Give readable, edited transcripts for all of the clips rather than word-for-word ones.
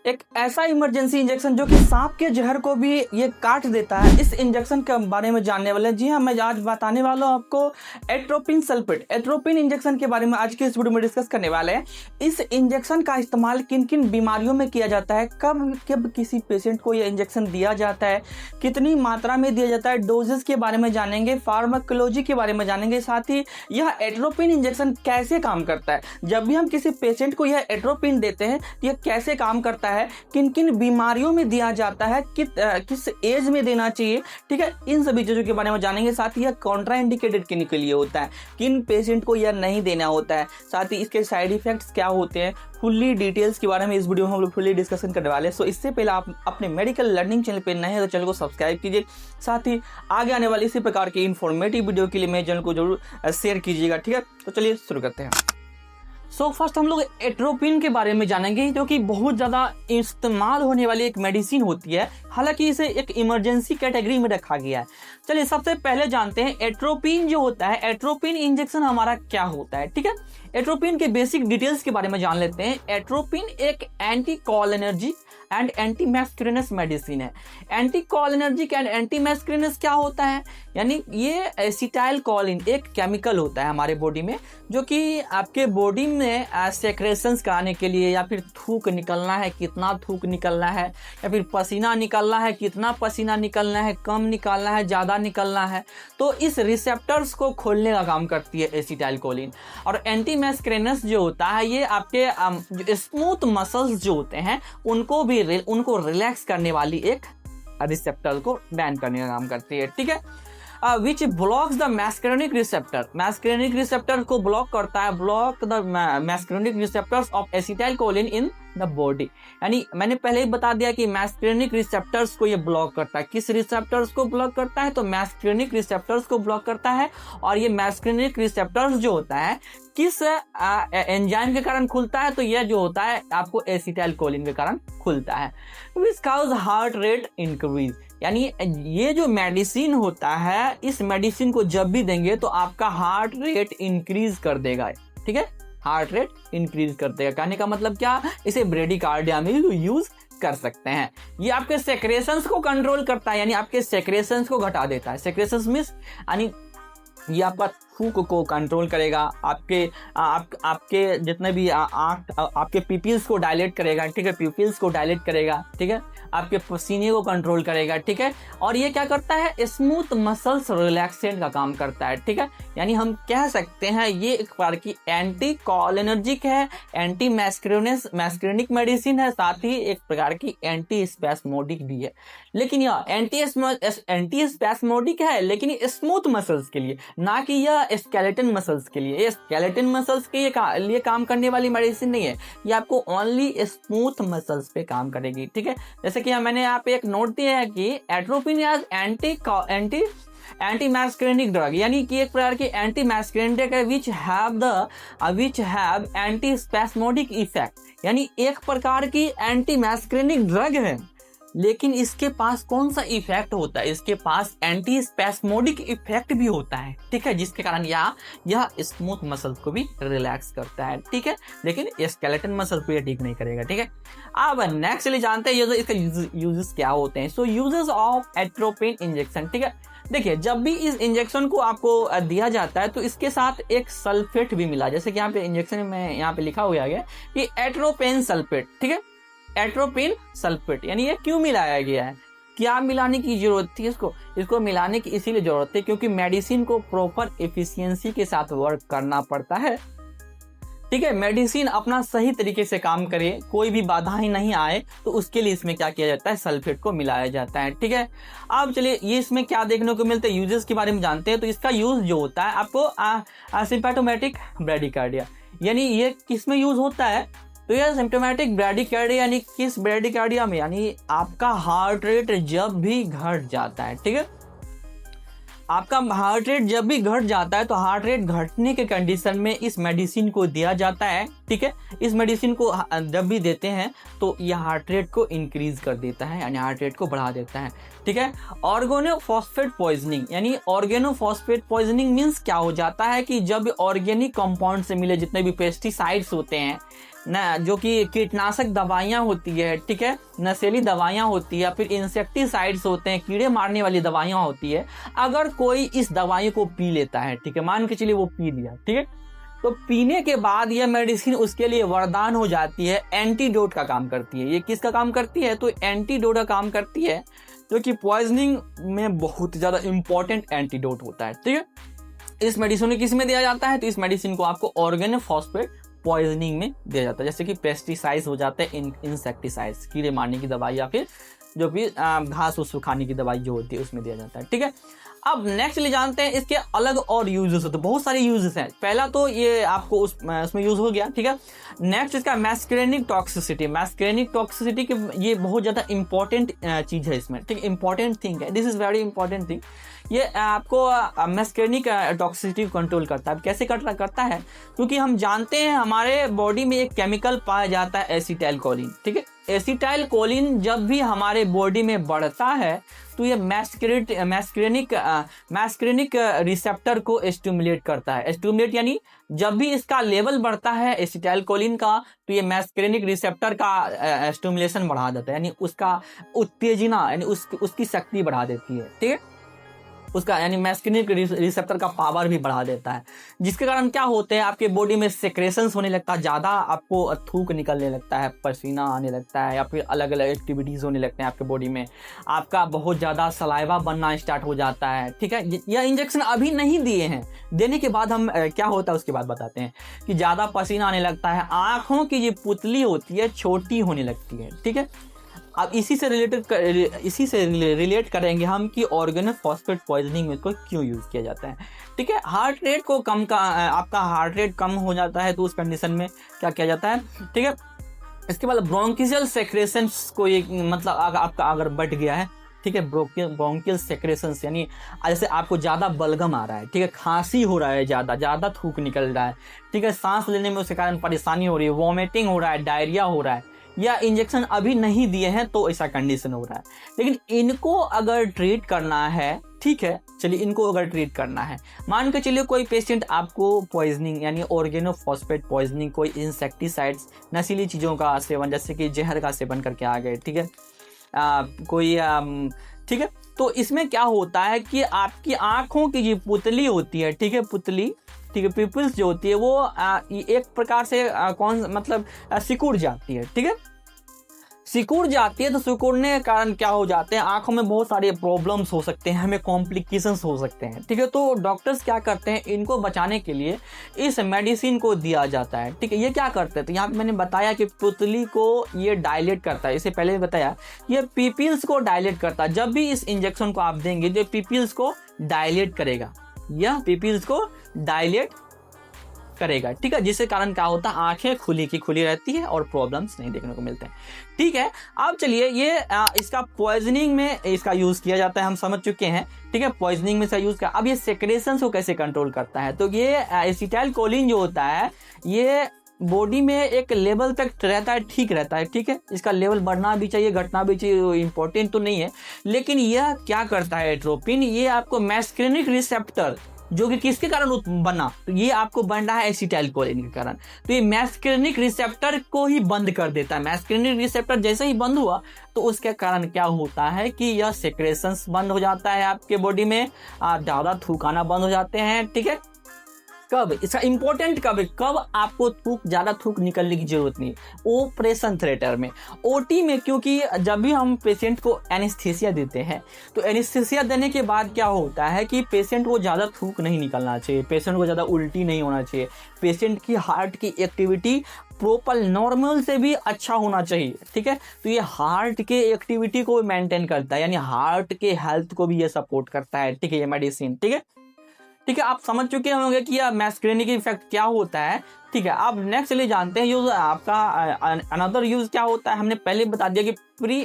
एक ऐसा emergency injection जो कि सांप के जहर को भी ये काट देता है, इस इंजेक्शन के बारे में जानने वाले हैं। जी हाँ, मैं आज बताने वाला हूँ आपको एट्रोपिन सल्फेट, एट्रोपिन इंजेक्शन के बारे में आज की इस वीडियो में डिस्कस करने वाले हैं। इस इंजेक्शन का इस्तेमाल किन किन बीमारियों में किया जाता है, कब कब किसी पेशेंट को यह इंजेक्शन दिया जाता है, कितनी मात्रा में दिया जाता है, डोजेस के बारे में जानेंगे, फार्माकोलॉजी के बारे में जानेंगे, साथ ही यह एट्रोपिन इंजेक्शन कैसे काम करता है, जब भी हम किसी पेशेंट को यह एट्रोपिन देते हैं यह कैसे काम करता है, किन किन बीमारियों में दिया जाता है, किस एज में देना चाहिए, ठीक है, इन सभी चीजों के बारे में जानेंगे। साथ ही यह कॉन्ट्राइंडिकेटेड किन के लिए होता है, किन पेशेंट को यह नहीं देना होता है, साथ ही इसके साइड इफेक्ट्स क्या होते हैं, फुल्ली डिटेल्स के बारे में इस वीडियो में हम लोग फुल्ली डिस्कशन करने वाले हैं। सो इससे पहले आप अपने मेडिकल लर्निंग चैनल पे नए हैं तो चैनल को सब्सक्राइब कीजिए, साथ ही आगे आने वाली इसी प्रकार की इन्फॉर्मेटिव वीडियो के लिए मेरे चैनल को जरूर शेयर कीजिएगा, ठीक है। तो चलिए शुरू करते हैं। फर्स्ट हम लोग एट्रोपिन के बारे में जानेंगे, जो कि बहुत ज़्यादा इस्तेमाल होने वाली एक मेडिसिन होती है, हालांकि इसे एक इमरजेंसी कैटेगरी में रखा गया है। चलिए सबसे पहले जानते हैं एट्रोपिन जो होता है, एट्रोपिन इंजेक्शन हमारा क्या होता है, ठीक है। एट्रोपिन के बेसिक डिटेल्स के बारे में जान लेते हैं। एट्रोपिन एक anti cholinergic and anti muscarinic medicine है। Anti cholinergic and anti muscarinic क्या होता है, यानी ये एसिटाइल कोलिन एक केमिकल होता है हमारे बॉडी में, जो कि आपके बॉडी में सेक्रेशंस कराने के लिए, या फिर थूक निकलना है कितना थूक निकलना है, या फिर पसीना निकलना है कितना पसीना निकलना है, कम निकालना है ज़्यादा निकलना है, तो इस रिसेप्टर्स को खोलने का काम करती है एसिटाइल कोलिन। और एंटी मैस्कुलिनस जो होता है ये आपके जो स्मूथ मसल्स जो होते हैं उनको रिलैक्स करने वाली एक रिसेप्टर को बैन करने का काम करती है, ठीक है। Which blocks the muscarinic receptor, muscarinic receptor को ब्लॉक करता है, block the muscarinic receptors of acetylcholine in the body. यानी मैंने पहले ही बता दिया कि मैस्कुलिनिक रिसेप्टर्स को ये ब्लॉक करता है। किस रिसेप्टर्स को ब्लॉक करता है, तो मैस्कुलिनिक रिसेप्टर्स को ब्लॉक करता है। और ये मैस्कुलिनिक रिसेप्टर्स जो होता है किस एंजाइम के कारण खुलता है, तो यह जो होता है आपको एसिटाइल कोलिन के कारण खुलता है। विच काउज हार्ट रेट इंक्रीज, यानी ये जो मेडिसिन होता है, इस मेडिसिन को जब भी देंगे तो आपका हार्ट रेट इंक्रीज कर देगा, ठीक है, हार्ट रेट इंक्रीज कर देगा। कहने का मतलब क्या, इसे ब्रेडिकार्डिया में यूज कर सकते हैं। ये आपके सेक्रेशंस को कंट्रोल करता है, यानी आपके सेक्रेशंस को घटा देता है। सेक्रेशंस मींस यानी ये आपका थूक को कंट्रोल करेगा, आपके जितने भी आपके पिपिल्स को डायलेट करेगा, ठीक है, पिपिल्स को डायलेट करेगा, ठीक है, आपके पसीने को कंट्रोल करेगा, ठीक है। और ये क्या करता है, स्मूथ मसल्स रिलैक्सेंट का काम करता है, ठीक है। यानी हम कह सकते हैं ये एक प्रकार की एंटी कॉलिनर्जिक है, एंटी मैस्कुलिनिक मेडिसिन है, साथ ही एक प्रकार की एंटी स्पैस्मोडिक भी है। लेकिन यह एंटी स्पैस्मोडिक है लेकिन स्मूथ मसल्स के लिए, ना कि यह स्केलेटन मसल्स के लिए। ये स्केलेटन मसल्स के लिए काम करने वाली मेडिसिन नहीं है, ये आपको ओनली स्मूथ मसल्स पे काम करेगी, ठीक है। जैसे कि मैंने यहाँ पे एक नोट दिया है कि एट्रोपिन एज एंटी मैस्कुलिनिक ड्रग, यानी कि एक प्रकार की एंटी मैस्कुलिनिक है which have anti spasmodic effect, यानी एक प्रकार की एंटी मैस्कुलिनिक ड्रग है लेकिन इसके पास कौन सा इफेक्ट होता है, इसके पास एंटी स्पैस्मोडिक इफेक्ट भी होता है, ठीक है, जिसके कारण यह स्मूथ मसल्स को भी रिलैक्स करता है, ठीक है, लेकिन स्केलेटन मसल को ये ठीक नहीं करेगा, ठीक है। अब नेक्स्ट चलिए जानते हैं इसका यूजेस क्या होते हैं। सो यूजेस ऑफ एट्रोपिन इंजेक्शन, ठीक है। देखिए जब भी इस इंजेक्शन को आपको दिया जाता है तो इसके साथ एक सल्फेट भी मिला, जैसे कि यहाँ पे इंजेक्शन में यहाँ पे लिखा हुआ है कि एट्रोपेन सल्फेट, ठीक है, एट्रोपिन सल्फेट, यानी ये क्यों मिलाया गया है, क्या मिलाने की जरूरत थी, इसको मिलाने की इसीलिए जरूरत थी क्योंकि मेडिसिन को प्रॉपर एफिशिएंसी के साथ वर्क करना पड़ता है, ठीक है। मेडिसिन अपना सही तरीके से काम करे, कोई भी बाधा ही नहीं आए, तो उसके लिए इसमें क्या किया जाता है, सल्फेट को मिलाया जाता है, ठीक है। अब चलिए ये इसमें क्या देखने को मिलता है, यूजेस के बारे में जानते हैं। तो इसका यूज जो होता है आपको सिम्पटोमेटिक ब्रेडिकार्डिया, यानी ये किस में यूज होता है, तो यह सिम्प्टोमेटिक ब्रेडिकार्डिया, यानी किस ब्रेडिकार्डिया में, यानी आपका हार्ट रेट जब भी घट जाता है, ठीक है, आपका हार्ट रेट जब भी घट जाता है तो हार्ट रेट घटने के कंडीशन में इस मेडिसिन को दिया जाता है, ठीक है। इस मेडिसिन को जब भी देते हैं तो यह हार्ट रेट को इंक्रीज कर देता है, यानी हार्ट रेट को बढ़ा देता है, ठीक है। ऑर्गेनोफॉस्फेट पॉइजनिंग, यानी ऑर्गेनोफॉस्फेट पॉइजनिंग मीन्स क्या हो जाता है कि जब ऑर्गेनिक कंपाउंड से मिले जितने भी पेस्टिसाइड्स होते हैं, न जो कि कीटनाशक दवाइयाँ होती है, ठीक है, नशीली दवाइयाँ होती है या फिर इंसेक्टिसाइड्स होते हैं, कीड़े मारने वाली दवाइयाँ होती है, अगर कोई इस दवाई को पी लेता है, ठीक है, मान के चलिए वो पी लिया, ठीक है, तो पीने के बाद यह मेडिसिन उसके लिए वरदान हो जाती है, एंटीडोट का काम करती है। ये किसका काम करती है? तो एंटीडोट का काम करती है, जो कि पॉइजनिंग में बहुत ज़्यादा इंपॉर्टेंट एंटीडोट होता है, ठीक है। इस मेडिसिन को किस में दिया जाता है? तो इस मेडिसिन को आपको ऑर्गेनोफॉस्फेट पॉइजनिंग में दिया जाता है, जैसे कि पेस्टिसाइड्स हो जाते हैं, इंसेक्टिसाइड्स, कीड़े मारने की दवाई या फिर जो भी घास उस सुखाने की दवाई जो होती है उसमें दिया जाता है, ठीक है। अब नेक्स्ट ले जानते हैं इसके अलग और यूजेस होते हैं, बहुत सारे यूजेस हैं। पहला तो ये आपको उसमें यूज हो गया, ठीक है। नेक्स्ट इसका मैस्करेनिक टॉक्सिसिटी। मैस्करेनिक टॉक्सिसिटी की ये बहुत ज़्यादा इंपॉर्टेंट चीज़ है इसमें, ठीक है, इंपॉर्टेंट थिंग है, this is very important thing. ये आपको मैस्करेनिक टॉक्सिसिटी कंट्रोल करता है। कैसे करता है? क्योंकि हम जानते हैं हमारे बॉडी में एक केमिकल पाया जाता है एसिटाइलकोलिन, ठीक है। एसिटाइलकोलिन जब भी हमारे बॉडी में बढ़ता है तो ये मैस्करेनिक रिसेप्टर को स्टिमुलेट करता है। स्टिमुलेट यानी जब भी इसका लेवल बढ़ता है एसिटाइलकोलिन का, तो ये मैस्करेनिक रिसेप्टर का स्टिमुलेशन बढ़ा देता है, यानी उसका उत्तेजना, यानी उसकी शक्ति बढ़ा देती है, ठीक है, उसका यानी मैस्करेनिक रिसेप्टर का पावर भी बढ़ा देता है, जिसके कारण क्या होते हैं, आपके बॉडी में सेक्रेशंस होने लगता है, ज़्यादा आपको थूक निकलने लगता है, पसीना आने लगता है, या फिर अलग अलग एक्टिविटीज़ होने लगते हैं आपके बॉडी में, आपका बहुत ज़्यादा सलाइवा बनना स्टार्ट हो जाता है, ठीक है। यह इंजेक्शन अभी नहीं दिए हैं, देने के बाद हम क्या होता है उसके बाद बताते हैं कि ज़्यादा पसीना आने लगता है, आँखों की जो पुतली होती है छोटी होने लगती है, ठीक है। अब इसी से रिलेट करेंगे हम कि ऑर्गेनोफॉस्फेट पॉइजनिंग में इसको क्यों यूज़ किया जाता है, ठीक है। हार्ट रेट को आपका हार्ट रेट कम हो जाता है, तो उस कंडीशन में क्या किया जाता है, ठीक है। इसके बाद ब्रोंकियल सेक्रेशंस को ये मतलब आपका अगर बढ़ गया है, ठीक है, ब्रोंकियल सेक्रेशंस यानी जैसे आपको ज़्यादा बलगम आ रहा है, ठीक है, खांसी हो रहा है, ज़्यादा थूक निकल रहा है, ठीक है, सांस लेने में उसके कारण परेशानी हो रही है, वॉमिटिंग हो रहा है, डायरिया हो रहा है, या इंजेक्शन अभी नहीं दिए हैं तो ऐसा कंडीशन हो रहा है। लेकिन इनको अगर ट्रीट करना है, ठीक है, चलिए इनको अगर ट्रीट करना है, मान के चलिए कोई पेशेंट आपको पॉइजनिंग यानी ऑर्गेनोफॉस्फेट पॉइजनिंग, कोई इंसेक्टिसाइड्स, नशीली चीज़ों का सेवन, जैसे कि जहर का सेवन करके आ गए, ठीक है, ठीक है, तो इसमें क्या होता है कि आपकी आँखों की जो पुतली होती है, ठीक है, पुतली, ठीक है, पिपल्स जो होती है वो एक प्रकार से सिकुड़ जाती है, ठीक है, सिकुड़ जाती है। तो सिकुड़ने के कारण क्या हो जाते हैं, आंखों में बहुत सारे प्रॉब्लम्स हो सकते हैं, हमें कॉम्प्लिकेशंस हो सकते हैं, ठीक है। तो डॉक्टर्स क्या करते हैं, इनको बचाने के लिए इस मेडिसिन को दिया जाता है, ठीक है। ये क्या करते हैं, तो यहाँ पे मैंने बताया कि पुतली को ये डायलेट करता है, इससे पहले भी बताया, ये पिपल्स को डायलेट करता है। जब भी इस इंजेक्शन को आप देंगे तो पिपल्स को डायलेट करेगा, यह पिपल्स को डायलेट करेगा, ठीक है, जिसके कारण क्या होता है, आंखें खुली की खुली रहती है और प्रॉब्लम्स नहीं देखने को मिलते हैं, ठीक है। अब चलिए ये इसका पॉइजनिंग में इसका यूज़ किया जाता है, हम समझ चुके हैं, ठीक है, पॉइजनिंग में इसका यूज़ किया। अब ये सेक्रेशंस को कैसे कंट्रोल करता है, तो ये एसिटाइलकोलिन जो होता है ये बॉडी में एक लेवल तक रहता है, ठीक रहता है, ठीक है, इसका लेवल बढ़ना भी चाहिए, घटना भी चाहिए, इंपॉर्टेंट तो नहीं है। लेकिन यह क्या करता है, एट्रोपिन, ये आपको मैस्करेनिक रिसेप्टर जो कि किसके कारण बना, तो ये आपको बन रहा है एसिटाइलकोलिन के कारण, तो ये मैस्करेनिक रिसेप्टर को ही बंद कर देता है। मैस्करेनिक रिसेप्टर जैसे ही बंद हुआ तो उसके कारण क्या होता है कि यह सेक्रेशंस बंद हो जाता है, आपके बॉडी में ज़्यादा थूकाना बंद हो जाते हैं, ठीक है। कब इसका इंपॉर्टेंट कब आपको ज़्यादा थूक निकलने की जरूरत नहीं, ऑपरेशन थिएटर में, ओटी में, क्योंकि जब भी हम पेशेंट को एनेस्थीसिया देते हैं तो एनेस्थीसिया देने के बाद क्या होता है कि पेशेंट को ज़्यादा थूक नहीं निकलना चाहिए, पेशेंट को ज़्यादा उल्टी नहीं होना चाहिए, पेशेंट की हार्ट की एक्टिविटी प्रॉपर नॉर्मल से भी अच्छा होना चाहिए, ठीक है। तो ये हार्ट के एक्टिविटी को मेंटेन करता है, यानी हार्ट के हेल्थ को भी ये सपोर्ट करता है, ठीक है, ये मेडिसिन, ठीक है, ठीक है। आप समझ चुके होंगे कि यह मैस्करेनिक इफेक्ट क्या होता है, ठीक है। अब नेक्स्ट चलिए जानते हैं यूज आपका अनदर यूज क्या होता है। हमने पहले बता दिया कि प्री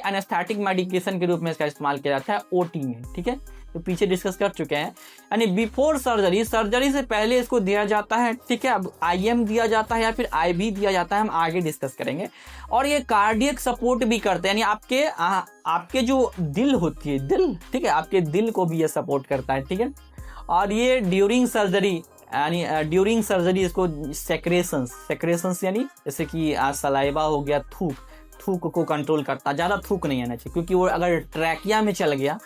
एनेस्थेटिक मेडिकेशन के रूप में इसका इस्तेमाल किया जाता है ओटी में, ठीक है, तो पीछे डिस्कस कर चुके हैं। यानी बिफोर सर्जरी से पहले इसको दिया जाता है, ठीक है। अब IM दिया जाता है या फिर IV दिया जाता है, हम आगे डिस्कस करेंगे। और ये कार्डियक सपोर्ट भी करते हैं, यानी आपके जो दिल होती है, दिल, ठीक है, आपके दिल को भी ये सपोर्ट करता है, ठीक है। और ये ड्यूरिंग सर्जरी यानी ड्यूरिंग सर्जरी इसको सेक्रेशंस यानी जैसे कि सलाइवा हो गया, थूक को कंट्रोल करता, ज़्यादा थूक नहीं आना चाहिए, क्योंकि वो अगर ट्रैकिया में चल गया,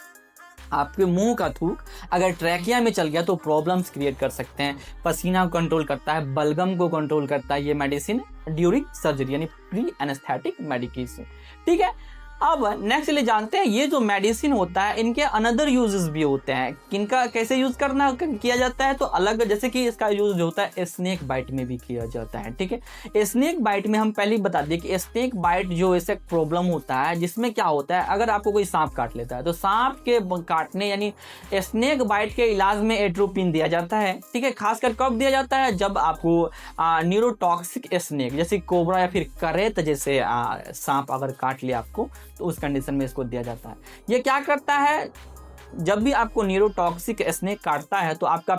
आपके मुंह का थूक अगर ट्रैकिया में चल गया तो प्रॉब्लम्स क्रिएट कर सकते हैं। पसीना को कंट्रोल करता है, बलगम को कंट्रोल करता है ये मेडिसिन ड्यूरिंग सर्जरी यानी प्री एनेस्थेटिक मेडिकेशन। ठीक है, अब नेक्स्ट ले जानते हैं ये जो मेडिसिन होता है इनके अनदर यूजेस भी होते हैं। किनका कैसे यूज किया जाता है, तो अलग, जैसे कि इसका यूज जो होता है स्नेक बाइट में भी किया जाता है। ठीक है, स्नेक बाइट में हम पहले ही बता दें कि स्नेक बाइट जो ऐसे प्रॉब्लम होता है जिसमें क्या होता है, अगर आपको कोई सांप काट लेता है तो सांप के काटने यानी स्नेक बाइट के इलाज में एट्रोपिन दिया जाता है। ठीक है, खासकर कब दिया जाता है, जब आपको न्यूरोटॉक्सिक स्नेक जैसे कोबरा या फिर करेत जैसे सांप अगर काट लिया आपको, तो उस कंडीशन में इसको दिया जाता है। ये क्या करता है, जब भी आपको न्यूरोटॉक्सिक स्नेक काटता है तो आपका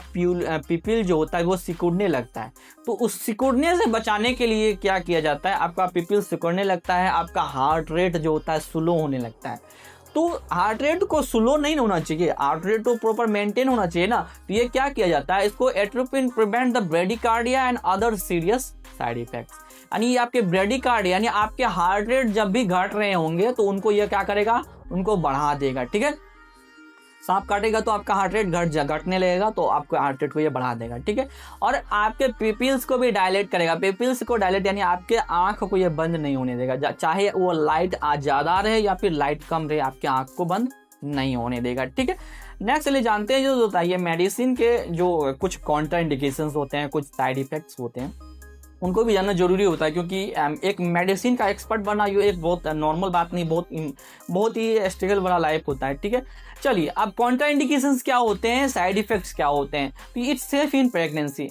पिपिल जो होता है वो सिकुड़ने लगता है। तो उस सिकुड़ने से बचाने के लिए क्या किया जाता है, आपका पिपिल सिकुड़ने लगता है, आपका हार्ट रेट जो होता है स्लो होने लगता है। तो हार्ट रेट को स्लो नहीं होना चाहिए, हार्ट रेट तो प्रॉपर मेंटेन होना चाहिए ना। तो ये क्या किया जाता है, इसको atropine prevent the bradycardia and other serious side effects. यानी ये आपके ब्रेडिकार्डिया यानी आपके हार्ट रेट जब भी घट रहे होंगे तो उनको ये क्या करेगा, उनको बढ़ा देगा। ठीक है, सांप काटेगा तो आपका हार्ट रेट घटने लगेगा, तो आपके हार्ट रेट को ये बढ़ा देगा। ठीक है, और आपके पिपिल्स को भी डायलेट करेगा। पिपिल्स को डायलेट यानी आपके आंख को ये बंद नहीं होने देगा, चाहे वो लाइट ज़्यादा रहे या फिर लाइट कम रहे, आपके आंख को बंद नहीं होने देगा। ठीक है, नेक्स्ट चलिए जानते हैं जो होता है ये मेडिसिन के जो कुछ काउंटर इंडिकेशंस होते हैं, कुछ साइड इफेक्ट्स होते हैं, उनको भी जानना जरूरी होता है, क्योंकि एक मेडिसिन का एक्सपर्ट बनना ये एक बहुत नॉर्मल बात नहीं, बहुत ही स्ट्रगल वाला लाइफ होता है। ठीक है, चलिए अब काउंटर इंडिकेशंस क्या होते हैं, साइड इफेक्ट्स क्या होते हैं। तो इट्स सेफ इन प्रेगनेंसी,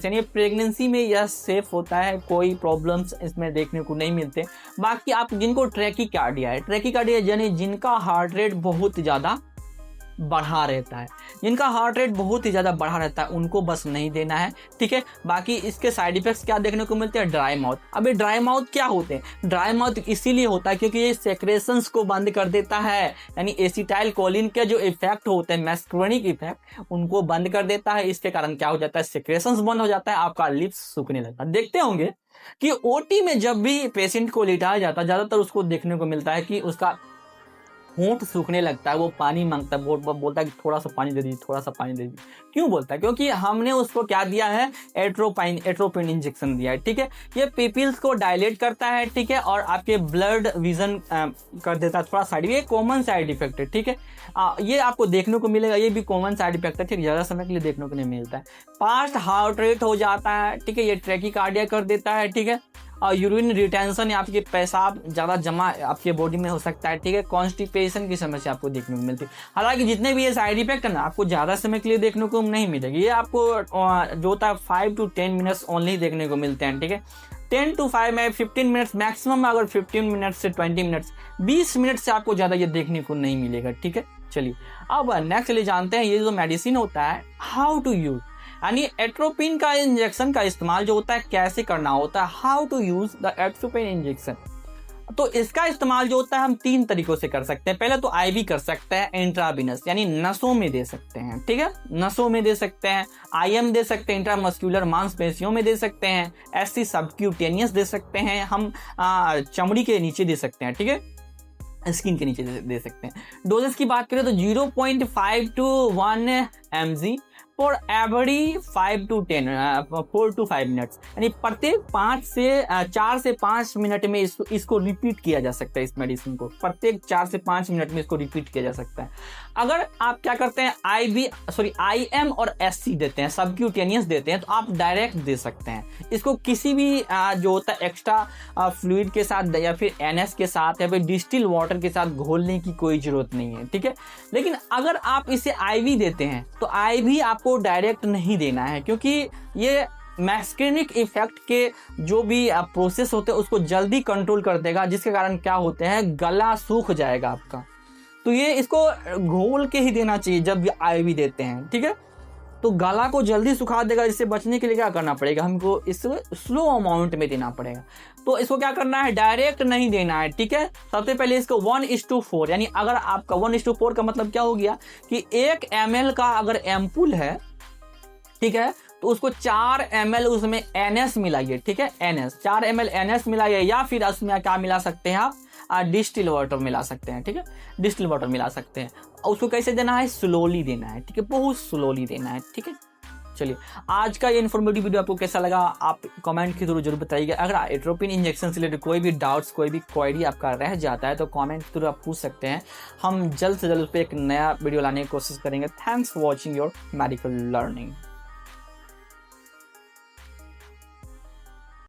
यानी प्रेगनेंसी में यह सेफ होता है, कोई प्रॉब्लम्स इसमें देखने को नहीं मिलते। बाकी आप जिनको ट्रैकीकार्डिया यानी जिनका हार्ट रेट बहुत ज़्यादा बढ़ा रहता है, जिनका हार्ट रेट बहुत ही ज़्यादा बढ़ा रहता है उनको बस नहीं देना है। ठीक है, बाकी इसके साइड इफेक्ट्स क्या देखने को मिलते हैं, ड्राई माउथ। अब ये ड्राई माउथ क्या होते हैं, ड्राई माउथ इसीलिए होता है क्योंकि ये सेक्रेशंस को बंद कर देता है, यानी एसिटाइल कोलिन के जो इफेक्ट होते हैं, मैस्क्रोनिक इफेक्ट, उनको बंद कर देता है। इसके कारण क्या हो जाता है, सेक्रेशंस बंद हो जाता है, आपका लिप्स सूखने लगता है। देखते होंगे कि ओटी में जब भी पेशेंट को लिटाया जाता है ज़्यादातर उसको देखने को मिलता है कि उसका होंठ सूखने लगता है, वो पानी मांगता है, बोलता है कि थोड़ा सा पानी दे दीजिए, थोड़ा सा पानी दे दीजिए। क्यों बोलता है, क्योंकि हमने उसको क्या दिया है, एट्रोपिन इंजेक्शन दिया है। ठीक है, ये पिपिल्स को डायलेट करता है। ठीक है, और आपके ब्लड विजन कर देता है थोड़ा साइड, ये कॉमन साइड इफेक्ट है। ठीक है, ये आपको देखने को मिलेगा, ये भी कॉमन साइड इफेक्ट है। ठीक, ज़्यादा समय के लिए देखने को नहीं मिलता है। फास्ट हार्ट रेट हो जाता है। ठीक है, ये ट्रैकीकार्डिया कर देता है। ठीक है, और यूरिन रिटेंशन या आपके पेशाब ज़्यादा जमा आपके बॉडी में हो सकता है। ठीक है, कॉन्स्टिपेशन की समस्या आपको देखने को मिलती है। हालांकि जितने भी ये साइड इफेक्ट है ना, आपको ज़्यादा समय के लिए देखने को नहीं मिलेगी, ये आपको जो होता है 5 to 10 मिनट्स ओनली देखने को मिलते हैं। ठीक है, 10 to 15 मिनट्स मैक्सिमम, अगर 15 मिनट्स से 20 मिनट्स 20 मिनट से आपको ज़्यादा ये देखने को नहीं मिलेगा। ठीक है, चलिए अब नेक्स्ट ले जानते हैं ये जो मेडिसिन होता है हाउ टू यूज, यानी एट्रोपिन का इंजेक्शन का इस्तेमाल जो होता है कैसे करना होता है, how to use the atropine injection. तो इसका इस्तेमाल जो होता है हम 3 तरीकों से कर सकते हैं। पहले तो आईवी कर सकते हैं, इंट्राविनस यानी नसों में दे सकते हैं। ठीक है, नसों में दे सकते हैं, आईएम दे सकते हैं, इंट्रामस्कुलर मांसपेशियों में दे सकते हैं, एससी सबक्यूटेनियस दे सकते हैं, हम चमड़ी के नीचे दे सकते हैं। ठीक है, स्किन के नीचे दे सकते हैं। डोजेस की बात करें तो 0.5 to 1 mg for every 4 to 5 minutes, यानी प्रत्येक 4 से 5 मिनट में इसको रिपीट किया जा सकता है। इस मेडिसिन को प्रत्येक 4 से 5 मिनट में इसको रिपीट किया जा सकता है। अगर आप क्या करते हैं, आईएम और एससी देते हैं, सबक्यूटेनियस देते हैं, तो आप डायरेक्ट दे सकते हैं। इसको किसी भी जो होता है एक्स्ट्रा फ्लूइड के साथ या फिर एनएस के साथ या फिर डिस्टिल वाटर के साथ घोलने की कोई जरूरत नहीं है। ठीक है, लेकिन अगर आप इसे आईवी देते हैं तो आईवी आपको डायरेक्ट नहीं देना है, क्योंकि ये मैस्क्रेनिक इफेक्ट के जो भी प्रोसेस होते हैं उसको जल्दी कंट्रोल कर देगा, जिसके कारण क्या होते हैं, गला सूख जाएगा आपका। तो ये इसको घोल के ही देना चाहिए जब आईवी देते हैं। ठीक है, तो गला को जल्दी सुखा देगा। इससे बचने के लिए क्या करना पड़ेगा, हमको इसको स्लो अमाउंट में देना पड़ेगा। तो इसको क्या करना है, डायरेक्ट नहीं देना है। ठीक है, सबसे पहले इसको 1:4 यानी अगर आपका 1:4 का मतलब क्या हो गया कि 1 ml का अगर एम्पुल है ठीक है। तो उसको 4 ml उसमें NS मिलाइए, ठीक है, NS 4 ml NS मिलाइए, या फिर उसमें क्या मिला सकते हैं आप, डिस्टिल वाटर मिला सकते हैं, ठीक है, डिस्टिल वाटर मिला सकते हैं। उसको कैसे देना है, स्लोली देना है, ठीक है, बहुत स्लोली देना है, ठीक है। चलिए, आज का ये इन्फॉर्मेटिव वीडियो आपको कैसा लगा आप कमेंट के थ्रू जरूर बताइएगा। अगर एट्रोपिन इंजेक्शन से रिलेटेड कोई भी डाउट्स, कोई भी क्वेरी आपका रह जाता है तो कमेंट के थ्रू आप पूछ सकते हैं। हम जल्द से जल्द उस पर एक नया वीडियो लाने की कोशिश करेंगे। Thanks for watching your medical learning.